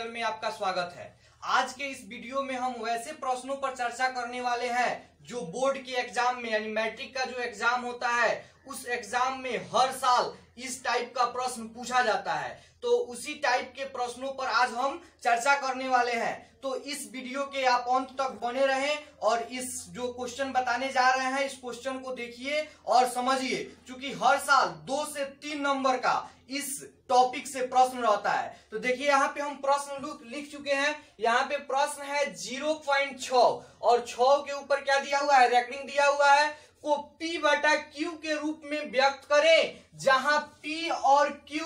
Tutorial में आपका स्वागत है। आज के इस वीडियो में हम वैसे प्रश्नों पर चर्चा करने वाले हैं जो बोर्ड के एग्जाम में यानी मैट्रिक का जो एग्जाम होता है उस एग्जाम में हर साल इस टाइप का प्रश्न पूछा जाता है। तो उसी टाइप के प्रश्नों पर आज हम चर्चा करने वाले हैं। तो इस वीडियो के आप अंत तक बने रहें और इस जो क्वेश्चन बताने जा रहे हैं इस क्वेश्चन को देखिए और समझिए, क्योंकि हर साल 2 से 3 नंबर का इस टॉपिक से प्रश्न रहता है। तो देखिए यहाँ पे हम प्रश्न लिख चुके हैं। यहाँ पे प्रश्न है 0.6 और 6 के ऊपर क्या दिया हुआ है, रेकरिंग दिया हुआ है, को P बटा Q के रूप में व्यक्त करें, जहां P और Q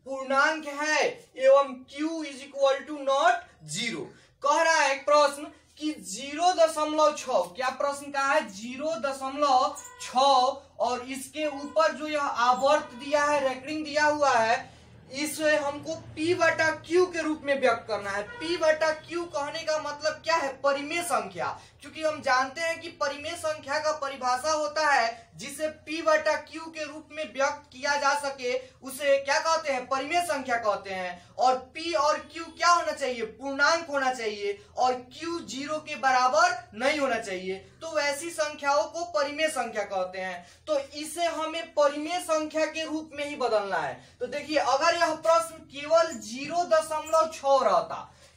पूर्णांक है एवं Q is equal to not 0। कह रहा है प्रश्न कि 0.6, क्या प्रश्न का है 0.6 और इसके ऊपर जो यह आवर्त दिया है, रेकरिंग दिया हुआ है, इसे हमको P बटा Q के रूप में व्यक्त करना है। P बटा Q कहने का मतलब क्या है, परिमेय संख्या, क्योंकि हम जानते हैं कि परिमेय संख्या का परिभाषा होता है जिसे P बटा Q के रूप में व्यक्त किया जा सके उसे क्या कहते हैं, परिमेय संख्या कहते हैं। और P और Q क्या होना चाहिए, पूर्णांक होना चाहिए और Q 0 के बराबर नहीं होना चाहिए। तो वैसी संख्याओं को परिमेय संख्या कहते हैं। तो इसे हमें परिमेय संख्या के रूप में ही बदलना है। तो देखिए अगर यह प्रश्न केवल 0.6 रहता,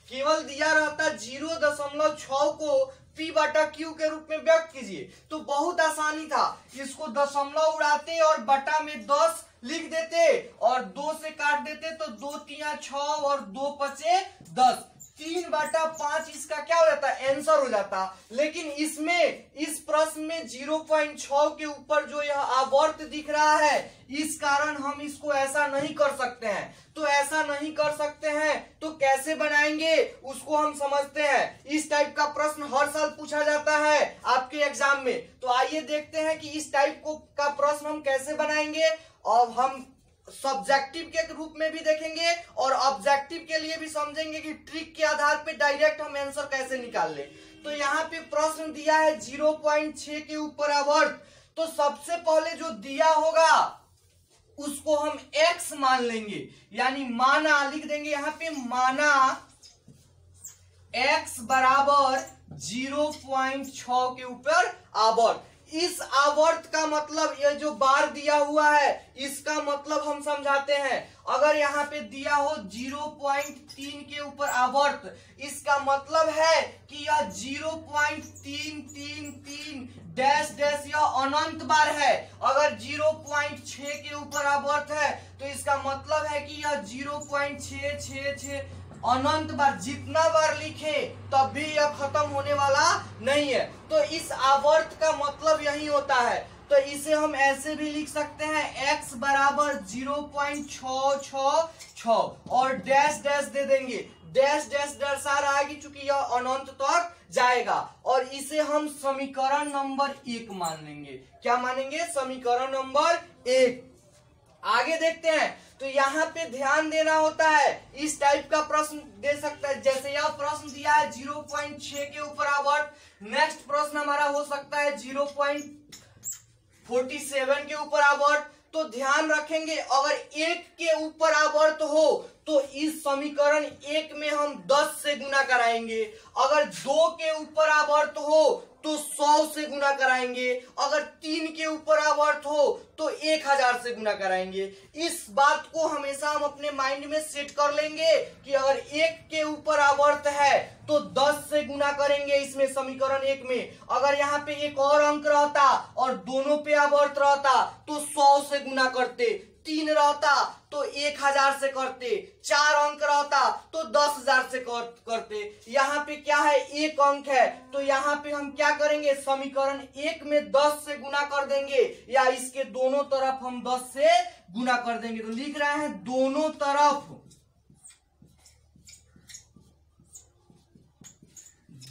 केवल दिया रहता 0.6 को P बटा Q के रूप में व्यक्त कीजिए तो बहुत आसानी था। इसको दशमलव उड़ाते और बटा में 10 लिख देते और 2 से काट देते तो 2 3 6 और 2 5 10, 3 बटा 5 इसका क्या हो जाता है, आंसर हो जाता। लेकिन इसमें इस प्रश्न में 0.6 के ऊपर जो यह आवर्त दिख रहा है, इस कारण हम इसको ऐसा नहीं कर सकते हैं। तो ऐसा नहीं कर सकते हैं तो कैसे बनाएंगे उसको हम समझते हैं। इस टाइप का प्रश्न हर साल पूछा जाता है आपके एग्जाम में। तो आइए देखते हैं कि इस टाइप का प्रश्न हम कैसे बनाएंगे और हम सब्जेक्टिव के रूप में भी देखेंगे और ऑब्जेक्टिव के लिए भी समझेंगे कि ट्रिक के आधार पे डायरेक्ट हम आंसर कैसे निकाल ले। तो यहाँ पे प्रश्न दिया है 0.6 के ऊपर आवर्त। तो सबसे पहले जो दिया होगा उसको हम x मान लेंगे, यानी माना लिख देंगे यहाँ पे, माना x बराबर 0.6 के ऊपर आवर्त। इस आवर्त का मतलब ये जो बार दिया हुआ है इसका मतलब हम समझाते हैं। अगर यहाँ पे दिया हो 0.3 के ऊपर आवर्त, इसका मतलब है कि यह 0.333 डैश डैश यह अनंत बार है। अगर 0.6 के ऊपर आवर्त है तो इसका मतलब है कि यह 0.666 अनंत बार, जितना बार लिखे तब भी यह खत्म होने वाला नहीं है। तो इस आवर्त का मतलब यही होता है। तो इसे हम ऐसे भी लिख सकते हैं, x बराबर 0.666 और डैश डैश दे देंगे। डैश डैश दर्शा रहा है चूंकि यह अनंत तक जाएगा और इसे हम समीकरण नंबर 1 मान लेंगे। क्या मानेंगे, समीकरण नंबर 1। आगे देखते हैं। तो यहाँ पे ध्यान देना होता है, इस टाइप का प्रश्न दे सकता है, जैसे यह प्रश्न दिया है 0.6 के ऊपर आवर्त। नेक्स्ट प्रश्न हमारा हो सकता है 0.47 के ऊपर आवर्त। तो ध्यान रखेंगे अगर 1 के ऊपर आवर्त हो तो इस समीकरण 1 में हम 10 से गुना कराएंगे। अगर 2 के ऊपर आवर्त हो तो 100 से गुना कराएंगे। अगर 3 के ऊपर आवर्त हो तो 1000 से गुना कराएंगे। इस बात को हमेशा हम अपने माइंड में सेट कर लेंगे कि अगर 1 के ऊपर आवर्त है तो 10 से गुना करेंगे इसमें समीकरण 1 में। अगर यहाँ पे एक और अंक रहता और दोनों पे आवर्त रहता तो 100 से गुना करते, 3 रहता तो 1000 से करते, 4 अंक रहता तो 10,000 से करते। यहाँ पे क्या है, 1 अंक है तो यहाँ पे हम क्या करेंगे, समीकरण 1 में 10 से गुना कर देंगे या इसके दोनों तरफ हम 10 से गुना कर देंगे। तो लिख रहे हैं दोनों तरफ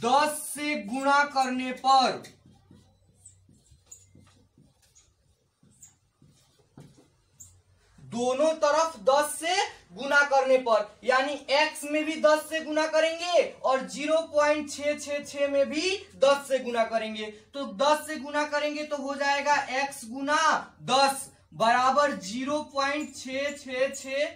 10 से गुणा करने पर दोनों तरफ 10 से गुना करने पर, यानी x में भी 10 से गुना करेंगे और 0.666 में भी 10 से गुना करेंगे। तो 10 से गुना करेंगे तो हो जाएगा x गुना 10 बराबर 0.666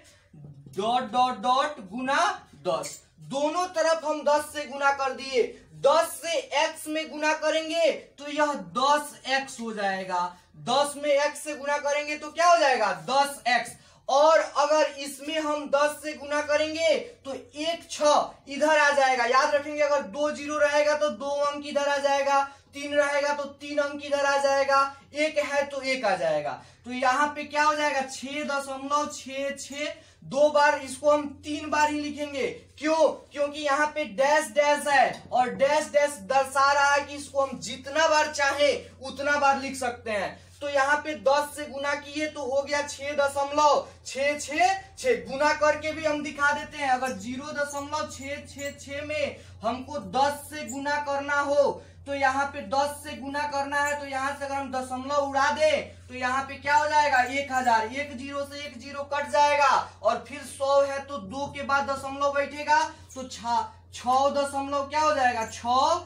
डॉट डॉट डॉट गुना 10। दोनों तरफ हम 10 से गुना कर दिए, 10 से x में गुना करेंगे तो यह 10x हो जाएगा, 10 में x से गुना करेंगे तो क्या हो जाएगा 10x, और अगर इसमें हम 10 से गुना करेंगे तो 1 6 इधर आ जाएगा, याद रखेंगे अगर 2 0 रहेगा तो 2 अंक इधर आ जाएगा, 3 रहेगा तो 3 अंक इधर आ जाएगा, 1 है तो 1 आ जाएगा, तो यहाँ पे क्या हो जाएगा 6.66, 2 बार, इसको हम 3 बार ही लिखेंगे, क्यों, क्योंकि यहाँ पे डैश डैश है और डैश डैश दर्शा रहा है कि इसको हम जितना बार चाहे उतना बार लिख सकते हैं। तो यहाँ पे 10 से गुना किए तो हो गया 6.666, गुना करके भी हम दिखा देते हैं, अगर 0.666 में हमको 10 से गुना करना हो तो यहाँ पे 10 से गुना करना है, तो यहाँ से अगर हम दशमलव उड़ा दें तो यहाँ पे क्या हो जाएगा 1000, 1 0 से 1 0 कट जाएगा, और फिर 100 है तो 2 के बाद दशमलव बैठेगा तो 6 दशमलव क्या हो जाएगा 6,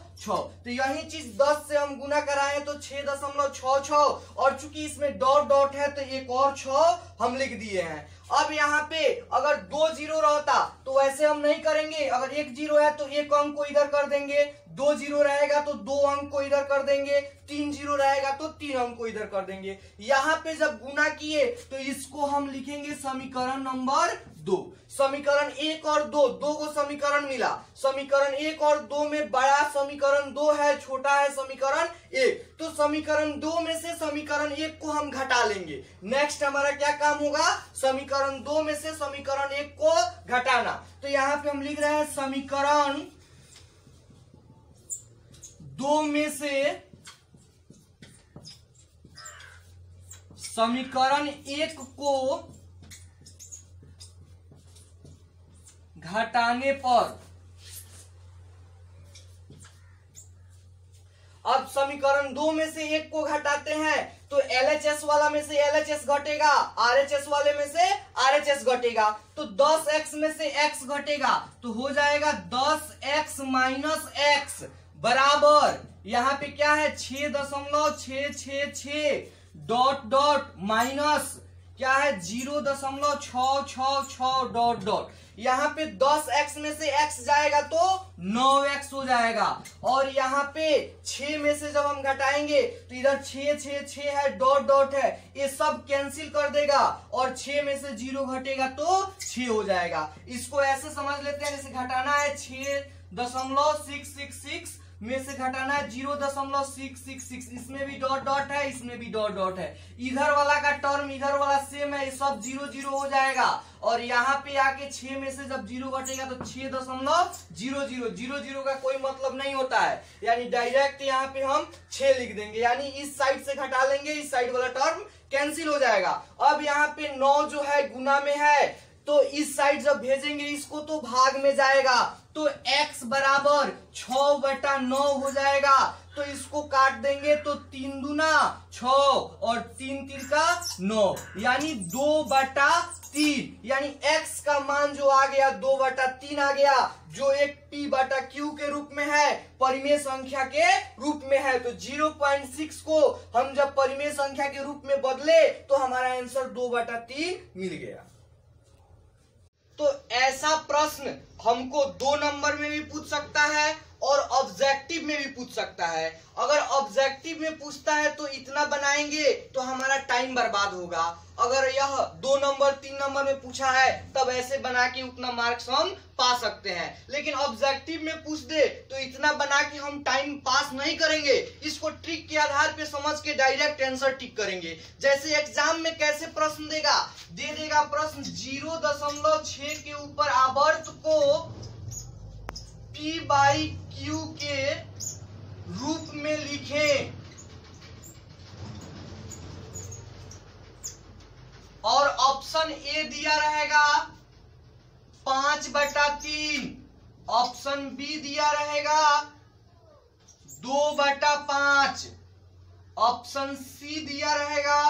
तो यही चीज 10 से हम गुना कराएं तो 6.66, और चूंकि इसमें डॉट डॉट है तो एक और 6 हम लिख दिए हैं। अब यहाँ पे अगर 2 0 रहता तो वैसे हम नहीं करेंगे, अगर 1 0 है तो 1 अंक को इधर कर देंगे, 2 0 रहेगा तो 2 अंक को इधर कर देंगे, 3 0 रहेगा तो 3 अंक को इधर कर देंगे। यहाँ पे जब गुना किए तो इसको हम लिखेंगे समीकरण नंबर 2, समीकरण 1 और 2 को समीकरण मिला, समीकरण 1 और 2 में बड़ा समीकरण 2 है, छोटा है समीकरण 1, तो समीकरण 2 में से समीकरण 1 को हम घटा लेंगे। नेक्स्ट हमारा क्या काम होगा, समीकरण 2 में से समीकरण 1 को घटाना, तो यहाँ पे हम लिख रहे हैं समीकरण 2 में से समीकरण 1 को घटाने पर, अब समीकरण 2 में से 1 को घटाते हैं तो LHS वाला में से LHS घटेगा, RHS वाले में से RHS घटेगा, तो 10x में से x घटेगा तो हो जाएगा 10x माइनस x बराबर, यहाँ पे क्या है 6.666 डॉट डॉट माइनस क्या है 0.666 डॉट डॉट, यहाँ पे 10x में से x जाएगा तो 9x हो जाएगा, और यहाँ पे 6 में से जब हम घटाएंगे तो इधर 6 है, डॉट डॉट है, ये सब कैंसिल कर देगा, और 6 में से 0 घटेगा तो 6 हो जाएगा। इसको ऐसे समझ लेते हैं जैसे घटाना है 6.666 में से घटाना है 0.666, इसमें भी डॉट डॉट है, इसमें भी डॉट डॉट है, इधर वाला का टर्म इधर वाला सेम है, सब 0 0 हो जाएगा, और यहाँ पे आके 6 में से जब 0 घटेगा तो 6.00 का कोई मतलब नहीं होता है, यानी डायरेक्ट यहाँ पे हम 6 लिख देंगे, यानी इस साइड से घटा लेंगे, इस साइड वाला टर्म कैंसिल हो जाएगा। अब यहाँ पे 9 जो है गुना में है तो इस साइड जब भेजेंगे इसको तो भाग में जाएगा, तो x बराबर 6/9 हो जाएगा, तो इसको काट देंगे तो 3 दूना 6 और 3 तिरका 9, यानी 2/3, यानी x का मान जो आ गया 2/3 आ गया, जो एक p/q के रूप में है, परिमेय संख्या के रूप में है, तो 0.6 को हम जब परिमेय संख्या के रूप में बदले तो हमारा आंसर 2/3 मिल गया। तो ऐसा प्रश्न हमको 2 नंबर में भी पूछ सकता है और ऑब्जेक्टिव में भी पूछ सकता है। अगर ऑब्जेक्टिव में पूछता है तो इतना बनाएंगे तो हमारा टाइम बर्बाद होगा, अगर यह 2 नंबर 3 नंबर में पूछा है तब ऐसे बना के उतना मार्क्स हम पा सकते हैं, लेकिन ऑब्जेक्टिव में पूछ दे तो इतना बना के हम टाइम पास नहीं करेंगे, इसको ट्रिक के आधार पे समझ के डायरेक्ट आंसर टिक करेंगे। जैसे एग्जाम में कैसे प्रश्न देगा, दे देगा प्रश्न 0.6 के ऊपर आवर्त को p/q के रूप में लिखें, और ऑप्शन ए दिया रहेगा 5/3, ऑप्शन बी दिया रहेगा 2/5, ऑप्शन सी दिया रहेगा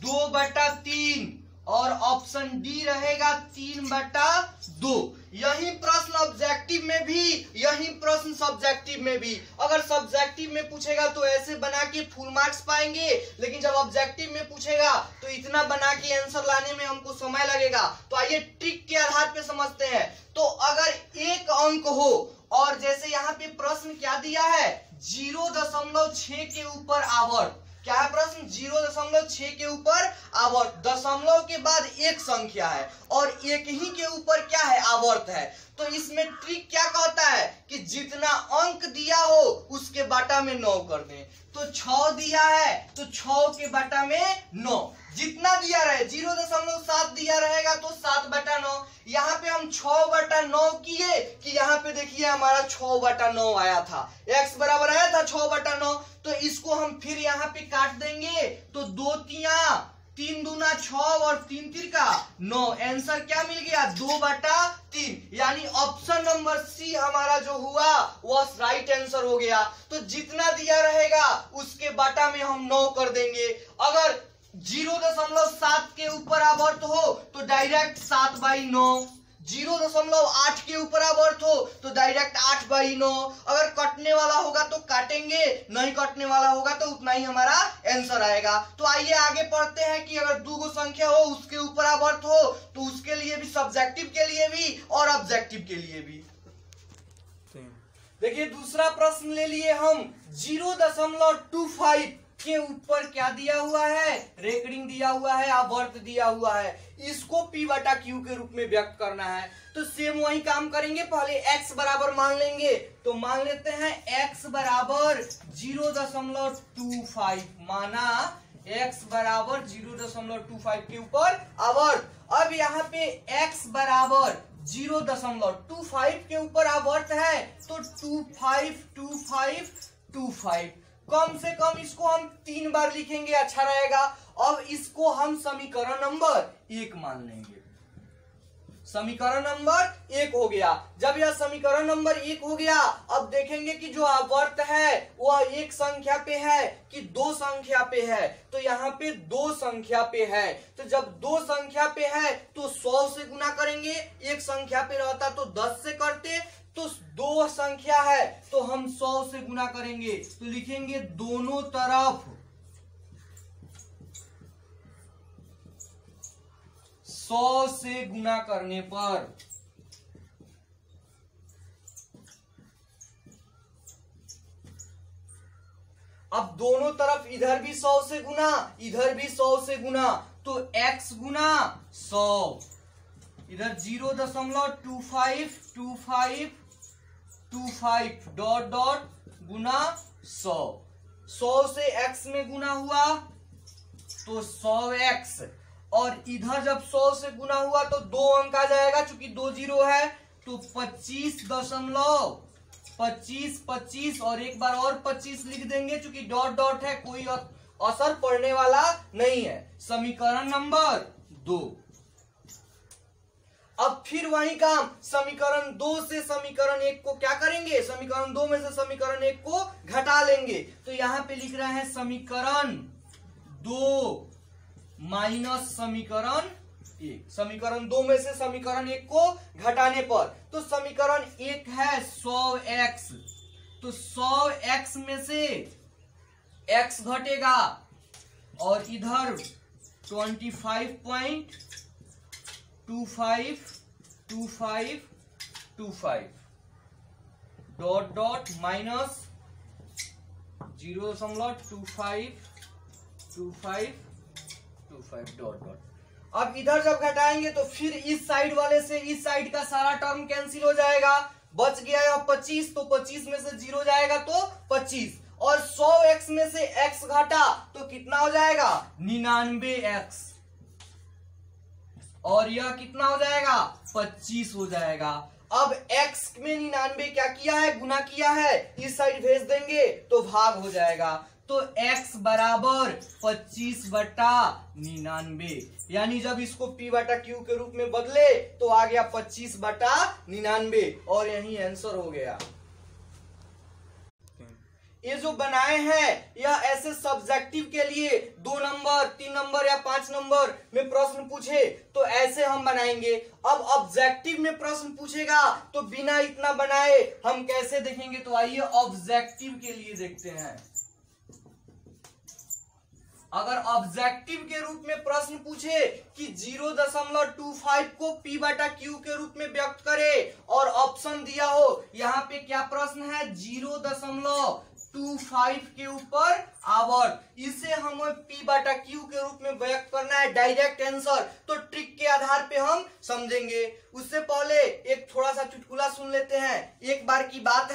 2/3 और ऑप्शन डी रहेगा 3/2। यही प्रश्न ऑब्जेक्टिव में भी, यही प्रश्न सब्जेक्टिव सब्जेक्टिव में भी। अगर सब्जेक्टिव में पूछेगा तो ऐसे बना के फुल मार्क्स पाएंगे, लेकिन जब ऑब्जेक्टिव में पूछेगा तो इतना बना के आंसर लाने में हमको समय लगेगा। तो आइए ट्रिक के आधार पे समझते हैं। तो अगर एक अंक हो और जैसे यहाँ पे प्रश्न क्या दिया है, 0.6 के ऊपर आवर्त, क्या है प्रश्न, 0.6 के ऊपर आवर्त, दशमलव के बाद एक संख्या है और एक ही के ऊपर क्या है, आवर्त है। तो इसमें ट्रिक क्या कहता है कि जितना अंक दिया हो उसके बाटा में 9 कर दें। तो 6 दिया है तो 6 के बाटा में 9, जितना दिया रहे 0.7 दिया रहेगा तो 7/9। यहाँ पे हम 6/9 किए कि यहाँ पे देखिए हमारा 6/9 आया था, x बराबर आया था 6/9। तो इसको हम फिर यहाँ पे काट देंगे तो 2 तिया 3 दूना 6 और 3 तिरका 9, आंसर क्या मिल गया, 2/3। यानी ऑप्शन नंबर सी हमारा जो हुआ वह राइट आंसर हो गया। तो जितना दिया रहेगा उसके बाटा में हम 9 कर देंगे। अगर 0.7 के ऊपर आवर्त हो तो डायरेक्ट 7/9, 0.8 के ऊपर आवर्त हो तो डायरेक्ट 8/9। अगर कटने वाला होगा तो काटेंगे, नहीं कटने वाला होगा तो उतना ही हमारा आंसर आएगा। तो आइए आगे पढ़ते हैं कि अगर 2 संख्या हो उसके ऊपर आवर्त हो तो उसके लिए भी, सब्जेक्टिव के लिए भी और ऑब्जेक्टिव के लिए भी। देखिए दूसरा प्रश्न ले लिए हम, 0.25 के ऊपर क्या दिया हुआ है, रेकरिंग दिया हुआ है, आवर्त दिया हुआ है, इसको P/Q के रूप में व्यक्त करना है। तो सेम वही काम करेंगे, पहले x बराबर मान लेंगे। तो मान लेते हैं x बराबर 0.25, माना x बराबर 0.25 के ऊपर आवर्त। अब यहाँ पे x बराबर 0.25 के ऊपर आवर्त है तो 25 कम से कम इसको हम 3 बार लिखेंगे, अच्छा रहेगा। अब इसको हम समीकरण नंबर 1 मान लेंगे, समीकरण नंबर 1 हो गया। जब यह समीकरण नंबर 1 हो गया, अब देखेंगे कि जो आवर्त है वह एक संख्या पे है कि 2 संख्या पे है। तो यहाँ पे 2 संख्या पे है, तो जब 2 संख्या पे है तो 100 से गुना करेंगे, एक संख्या पे रहता तो 10 से करते। तो 2 संख्या है तो हम 100 से गुना करेंगे, तो लिखेंगे दोनों तरफ 100 से गुना करने पर अब दोनों तरफ इधर भी 100 से गुना, इधर भी 100 से गुना, तो x गुना 100, इधर 0.25 डॉट डॉट गुना 100, 100 से x में गुना हुआ तो 100x, और इधर जब 100 से गुना हुआ तो 2 अंक आ जाएगा, चूंकि 2 0 है तो 25 और एक बार और 25 लिख देंगे, चूंकि डॉट डॉट है, कोई असर पड़ने वाला नहीं है। समीकरण नंबर 2। अब फिर वही काम, समीकरण 2 से समीकरण 1 को क्या करेंगे, समीकरण 2 में से समीकरण 1 को घटा लेंगे। तो यहां पे लिख रहे हैं समीकरण 2 माइनस समीकरण 1। समीकरण 2 में से समीकरण 1 को घटाने पर, तो समीकरण 1 है 100x, तो 100x में से x घटेगा और इधर 25.25 dot dot minus 0.25 dot dot. अब इधर जब घटाएंगे तो फिर इस साइड वाले से इस साइड का सारा टर्म कैंसिल हो जाएगा, बच गया है 25, तो 25 में से 0 जाएगा तो 25, और 100x में से x घटा तो कितना हो जाएगा 99x, और यह कितना हो जाएगा 25 हो जाएगा। अब x में 99 क्या किया है, गुना किया है, इस साइड भेज देंगे तो भाग हो जाएगा। तो x बराबर 25/99, यानी जब इसको P/Q के रूप में बदले तो आ गया 25/99, और यही आंसर हो गया। ये जो बनाए हैं यह ऐसे सब्जेक्टिव के लिए 2 नंबर 3 नंबर या 5 नंबर में प्रश्न पूछे तो ऐसे हम बनाएंगे। अब ऑब्जेक्टिव में प्रश्न पूछेगा तो बिना इतना बनाए हम कैसे देखेंगे, तो आइए ऑब्जेक्टिव के लिए देखते हैं। अगर ऑब्जेक्टिव के रूप में प्रश्न पूछे कि 0.25 को P बटा Q के रूप में व्यक्त करे और ऑप्शन दिया हो, यहाँ पे क्या प्रश्न है 0.25 के ऊपर आवर्त, इसे हमें P बटा Q के रूप में व्यक्त करना है डायरेक्ट आंसर। तो ट्रिक के आधार पे हम समझेंगे। उससे पहले एक थोड़ा सा चुटकुला सुन लेते हैं। एक बार की बात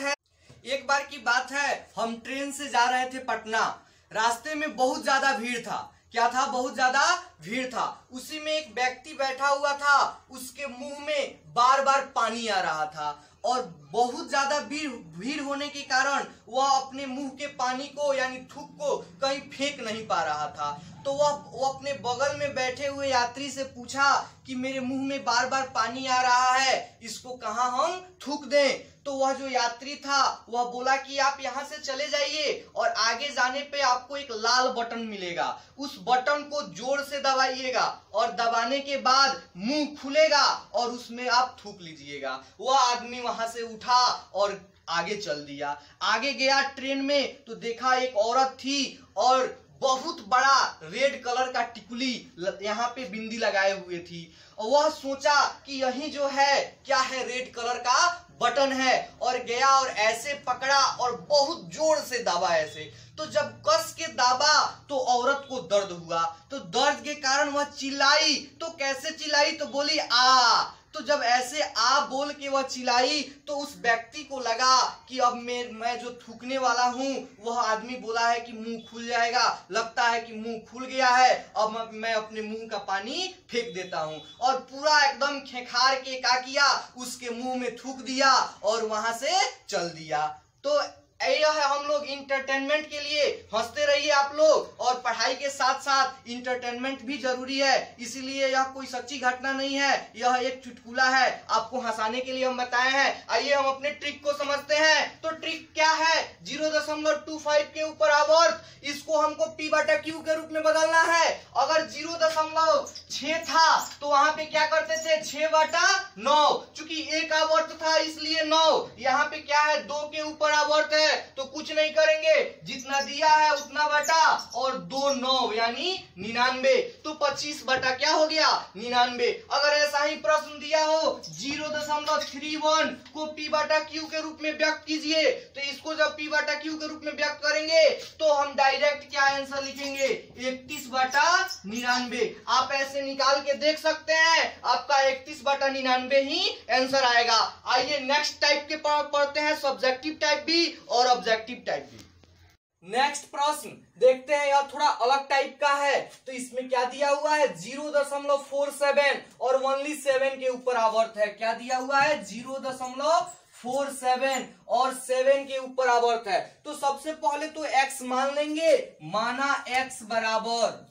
है हम ट्रेन से जा रहे थे पटना। रास्ते में बहुत ज्यादा भीड़ था। क्या था? बहुत ज्यादा भीड़ था। उसी में एक व्यक्ति बैठा हुआ था, उसके मुंह में बार बार पानी आ रहा था और बहुत ज्यादा भीड़ होने के कारण वह अपने मुंह के पानी को यानी थूक को कहीं फेंक नहीं पा रहा था। तो वह अपने बगल में बैठे हुए यात्री से पूछा कि मेरे मुंह में बार बार पानी आ रहा है, इसको कहाँ हम थूक दें? तो वह जो यात्री था वह बोला कि आप यहाँ से चले जाइए और आगे जाने पे आपको एक लाल बटन मिलेगा, उस बटन को जोर से दबाइएगा और दबाने के बाद मुंह खुलेगा और उसमें आप थूक लीजिएगा। वह आदमी वहां से उठा और आगे चल दिया। आगे गया ट्रेन में तो देखा एक औरत थी और बहुत बड़ा रेड कलर का टिकुली यहाँ पे बिंदी लगाए हुए थी। और वह सोचा कि यही जो है क्या है, रेड कलर का बटन है, और गया और ऐसे पकड़ा और बहुत जोर से दबा ऐसे। तो जब कस के दबा तो औरत को दर्द हुआ, तो दर्द के कारण वह चिल्लाई। तो कैसे चिल्लाई? तो बोली आ। तो जब ऐसे आ बोल के वह चिल्लाई तो उस व्यक्ति को लगा कि अब मैं जो थूकने वाला हूँ वह आदमी बोला है कि मुंह खुल जाएगा, लगता है कि मुंह खुल गया है, अब मैं अपने मुंह का पानी फेंक देता हूँ। और पूरा एकदम खेखार के क्या किया, उसके मुंह में थूक दिया और वहां से चल दिया। तो यह है हम लोग इंटरटेनमेंट के लिए। हंसते रहिए आप लोग, और पढ़ाई के साथ साथ इंटरटेनमेंट भी जरूरी है, इसीलिए यह कोई सच्ची घटना नहीं है, यह एक चुटकुला है, आपको हंसाने के लिए हम बताए हैं। आइए हम अपने ट्रिक को समझते हैं। तो ट्रिक क्या है? 0.25 के ऊपर आवर्त, इसको हमको P बटा Q के रूप में बदलना है। अगर 0.6 था तो वहां पे क्या करते थे 6 बटा 9, चूंकि एक आवर्त था इसलिए 9। यहाँ पे क्या है 2 के ऊपर आवर्त है तो कुछ नहीं करेंगे, जितना दिया है उतना बटा और 2 9 यानी 99। तो 25 बटा क्या हो गया 99। अगर ऐसा ही प्रश्न दिया हो 0.31 को P बटा Q के रूप में व्यक्त कीजिए, तो इसको जब P बटा Q के रूप में व्यक्त करेंगे तो हम डायरेक्ट क्या आंसर लिखेंगे 31 बटा 99। आप ऐसे निकाल के देख सकते हैं, आपका 31 बटा 99 ही आंसर आएगा। आइए नेक्स्ट टाइप के पढ़ते हैं, सब्जेक्टिव टाइप भी और ऑब्जेक्टिव टाइप भी। नेक्स्ट प्रश्न देखते हैं, यह थोड़ा अलग टाइप का है। तो इसमें क्या दिया हुआ है 0.47 और ओनली 7 के ऊपर आवर्त है। क्या दिया हुआ है 0.47 और 7 के ऊपर आवर्त है। तो सबसे पहले तो x मान लेंगे, माना x बराबर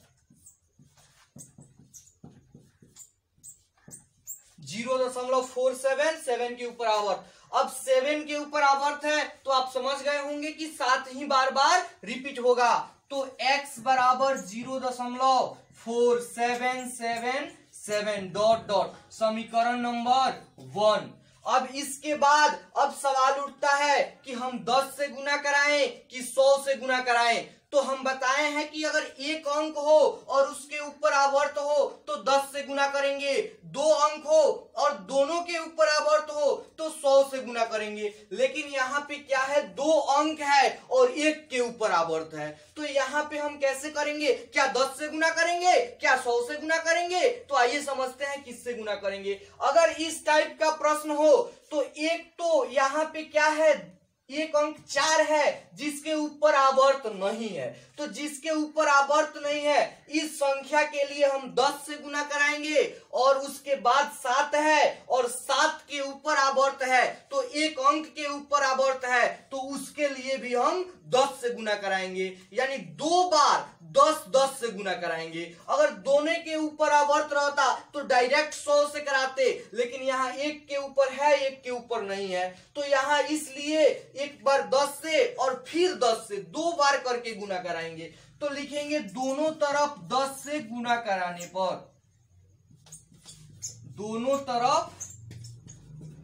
0.47 7 के ऊपर आवर्त। अब 7 के ऊपर आवर्त है तो आप समझ गए होंगे कि 7 ही बार बार रिपीट होगा। तो x बराबर 0.4777 डॉट डॉट, समीकरण नंबर 1। अब इसके बाद अब सवाल उठता है कि हम 10 से गुना कराएं कि 100 से गुना कराएं। तो हम बताए हैं कि अगर एक अंक हो और उसके ऊपर आवर्त हो तो 10 से गुना करेंगे, 2 अंक हो और दोनों के ऊपर आवर्त हो तो 100 से गुना करेंगे। लेकिन यहाँ पे क्या है 2 अंक है और 1 के ऊपर आवर्त है, तो यहाँ पे हम कैसे करेंगे? क्या 10 से गुना करेंगे, क्या 100 से गुना करेंगे? तो आइए समझते हैं किससे गुना करेंगे। अगर इस टाइप का प्रश्न हो तो एक तो यहाँ पे क्या है एक अंक 4 है जिसके ऊपर आवर्त नहीं है, तो जिसके ऊपर आवर्त नहीं है इस संख्या के लिए हम 10 से गुना कराएंगे। और उसके बाद 7 है और 7 के ऊपर आवर्त है तो एक अंक के ऊपर आवर्त है तो उसके लिए भी हम 10 से गुना कराएंगे। यानी 2 बार 10 से गुना कराएंगे। अगर दोनों के ऊपर आवर्त रहता तो डायरेक्ट 100 से कराते, लेकिन यहाँ एक के ऊपर है एक के ऊपर नहीं है, तो यहाँ इसलिए एक बार 10 से और फिर 10 से 2 बार करके गुना कराएंगे। तो लिखेंगे दोनों तरफ 10 से गुना कराने पर, दोनों तरफ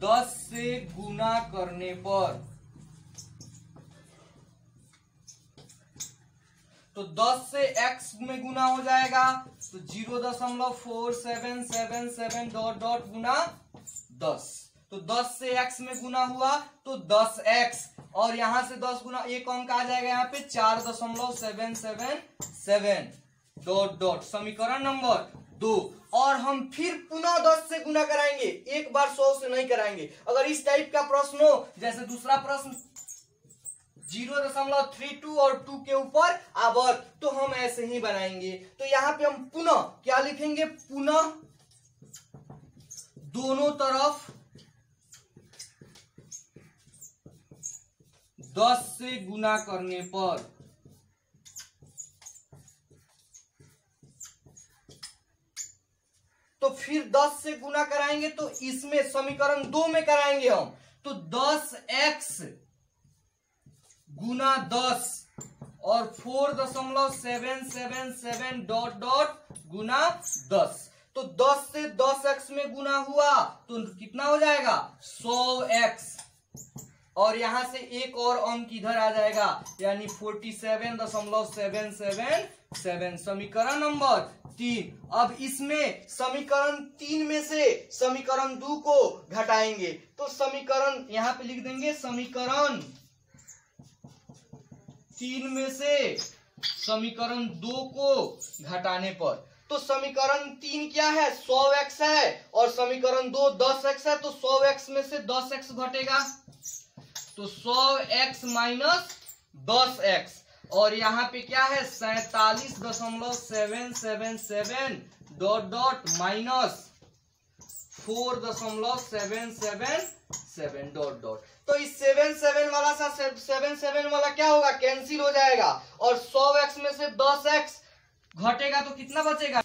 10 से गुना करने पर, तो 10 से x में गुना हो जाएगा तो 0.4777 डॉट डॉट गुना 10, तो 10 से x में गुना हुआ तो 10x, और यहां से 10 गुना एक अंक आ जाएगा यहाँ पे 4.777 डॉट डॉट, समीकरण नंबर 2। और हम फिर पुनः 10 से गुना कराएंगे, एक बार 100 से नहीं कराएंगे। अगर इस टाइप का प्रश्न हो, जैसे दूसरा प्रश्न 0.32 और 2 के ऊपर आवर्त, तो हम ऐसे ही बनाएंगे। तो यहाँ पे हम पुनः क्या लिखेंगे, पुनः दोनों तरफ 10 से गुना करने पर, तो फिर 10 से गुना कराएंगे तो इसमें समीकरण 2 में कराएंगे हम, तो 10x गुना 10 और 4.777 डॉट डॉट गुना 10, तो 10 से 10x में गुना हुआ तो कितना हो जाएगा 100x, और यहां से एक और अंक इधर आ जाएगा यानी 47.777, समीकरण नंबर 3। अब इसमें समीकरण 3 में से समीकरण 2 को घटाएंगे, तो समीकरण यहां पे लिख देंगे, समीकरण 3 में से समीकरण 2 को घटाने पर, तो समीकरण 3 क्या है 100x है, और समीकरण 2 10x है, तो 100x में से 10x घटेगा तो 100x माइनस 10x, और यहाँ पे क्या है 47.777 dot dot minus 4.777 dot dot, तो इस 77 वाला सा 77 वाला क्या होगा, कैंसिल हो जाएगा, और 100x में से 10x घटेगा तो कितना बचेगा,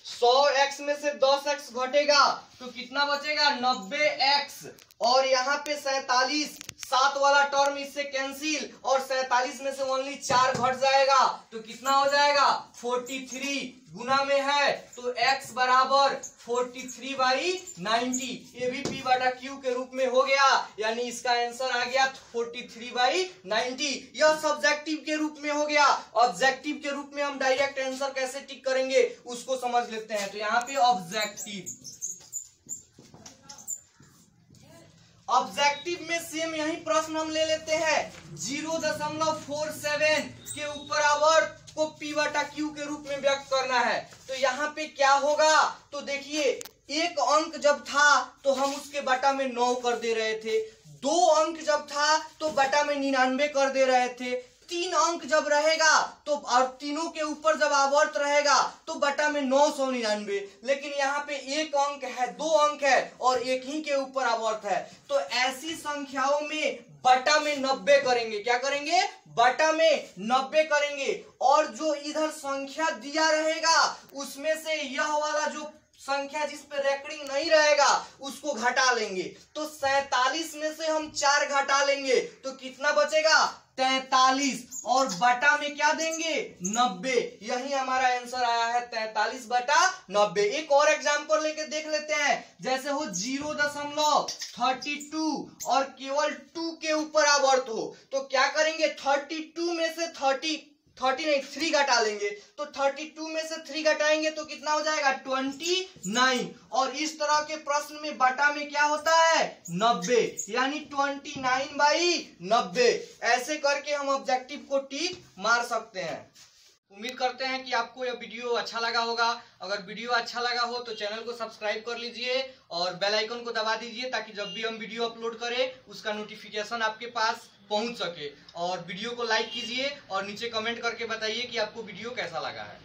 100x में से 10x घटेगा तो कितना बचेगा 90x, और यहाँ पे 47 7 वाला टर्म इससे कैंसिल, और 47 में से ओनली 4 घट जाएगा तो कितना हो जाएगा 43, गुना में है तो x बराबर 43/90, ये भी p बटा q के रूप में हो गया, यानी इसका आंसर आ गया 43/90। यह सब्जेक्टिव के रूप में हो गया। ऑब्जेक्टिव के रूप में हम डायरेक्ट आंसर कैसे टिक करेंगे उसको समझ लेते हैं। तो यहाँ पे ऑब्जेक्टिव में सेम यही प्रश्न हम ले लेते हैं, 0.47 के ऊपर आवर्त को p बटा q के रूप में व्यक्त करना है। तो यहाँ पे क्या होगा, तो देखिए एक अंक जब था तो हम उसके बटा में 9 कर दे रहे थे, 2 अंक जब था तो बटा में 99 कर दे रहे थे, 3 अंक जब रहेगा तो और तीनों के ऊपर जब आवर्त रहेगा तो बटा में 999, लेकिन यहाँ पे एक अंक है, 2 अंक है और एक ही के ऊपर आवर्त है, तो ऐसी संख्याओं में बटा में 90 करेंगे। क्या करेंगे, बटा में 90 करेंगे, और जो इधर संख्या दिया रहेगा उसमें से यह वाला जो संख्या जिस पे रेकरिंग नहीं रहेगा उसको घटा लेंगे। तो 47 में से हम 4 घटा लेंगे तो कितना बचेगा 43, और बटा में क्या देंगे 90। यही हमारा आंसर आया है 43/90। एक और एग्जांपल लेके देख लेते हैं, जैसे हो 0.32 और केवल 2 के ऊपर आवर्त हो, तो क्या करेंगे 32 में से 3 घटा लेंगे, तो 32 में से 3 घटाएंगे तो कितना हो जाएगा 29, और इस तरह के प्रश्न में बटा में क्या होता है 90, यानी 29/90। ऐसे करके हम ऑब्जेक्टिव को टिक मार सकते हैं। उम्मीद करते हैं कि आपको यह वीडियो अच्छा लगा होगा। अगर वीडियो अच्छा लगा हो तो चैनल को सब्सक्राइब कर लीजिए और बेल आइकन को दबा दीजिए, ताकि जब भी हम वीडियो अपलोड करें उसका नोटिफिकेशन आपके पास पहुंच सके। और वीडियो को लाइक कीजिए और नीचे कमेंट करके बताइए कि आपको वीडियो कैसा लगा है।